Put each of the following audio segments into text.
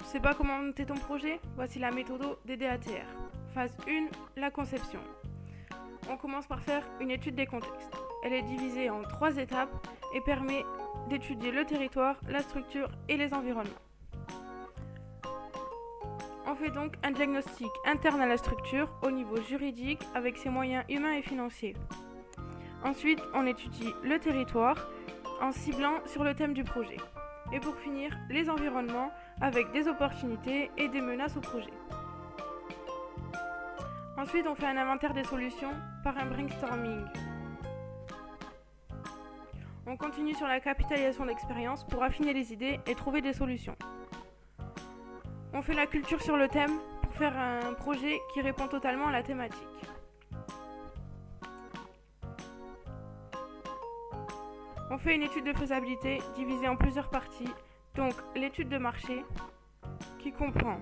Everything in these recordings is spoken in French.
Tu sais pas comment monter ton projet? Voici la méthode des DATR. Phase 1, la conception. On commence par faire une étude des contextes. Elle est divisée en 3 étapes et permet d'étudier le territoire, la structure et les environnements. On fait donc un diagnostic interne à la structure au niveau juridique avec ses moyens humains et financiers. Ensuite, on étudie le territoire en ciblant sur le thème du projet. Et pour finir, les environnements avec des opportunités et des menaces au projet. Ensuite, on fait un inventaire des solutions par un brainstorming. On continue sur la capitalisation d'expérience pour affiner les idées et trouver des solutions. On fait la culture sur le thème pour faire un projet qui répond totalement à la thématique. On fait une étude de faisabilité divisée en plusieurs parties, donc l'étude de marché qui comprend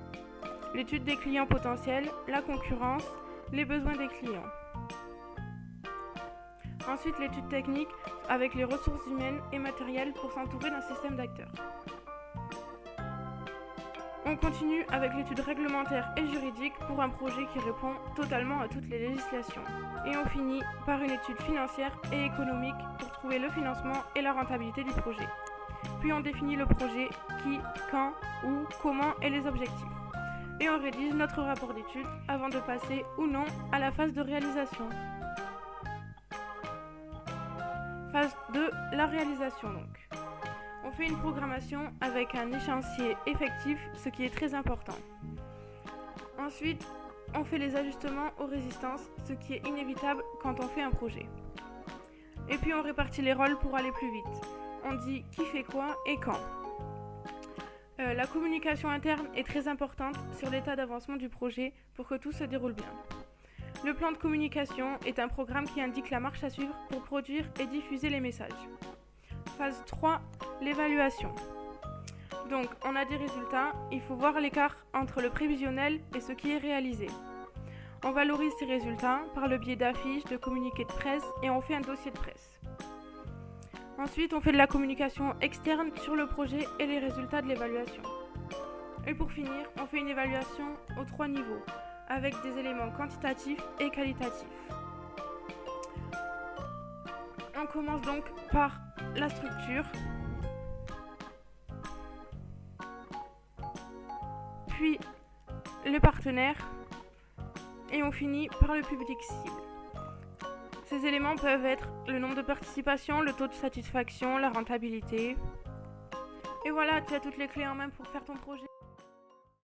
l'étude des clients potentiels, la concurrence, les besoins des clients. Ensuite, l'étude technique avec les ressources humaines et matérielles pour s'entourer d'un système d'acteurs. On continue avec l'étude réglementaire et juridique pour un projet qui répond totalement à toutes les législations. Et on finit par une étude financière et économique pour trouver le financement et la rentabilité du projet. Puis on définit le projet, qui, quand, où, comment et les objectifs. Et on rédige notre rapport d'étude avant de passer ou non à la phase de réalisation. Phase 2, la réalisation donc. On fait une programmation avec un échéancier effectif, ce qui est très important. Ensuite, on fait les ajustements aux résistances, ce qui est inévitable quand on fait un projet. Et puis on répartit les rôles pour aller plus vite. On dit qui fait quoi et quand. La communication interne est très importante sur l'état d'avancement du projet pour que tout se déroule bien. Le plan de communication est un programme qui indique la marche à suivre pour produire et diffuser les messages. Phase 3, l'évaluation. Donc, on a des résultats, il faut voir l'écart entre le prévisionnel et ce qui est réalisé. On valorise ces résultats par le biais d'affiches, de communiqués de presse et on fait un dossier de presse. Ensuite, on fait de la communication externe sur le projet et les résultats de l'évaluation. Et pour finir, on fait une évaluation aux 3 niveaux, avec des éléments quantitatifs et qualitatifs. On commence donc par la structure, puis le partenaire et on finit par le public cible. Ces éléments peuvent être le nombre de participations, le taux de satisfaction, la rentabilité. Et voilà, tu as toutes les clés en main pour faire ton projet.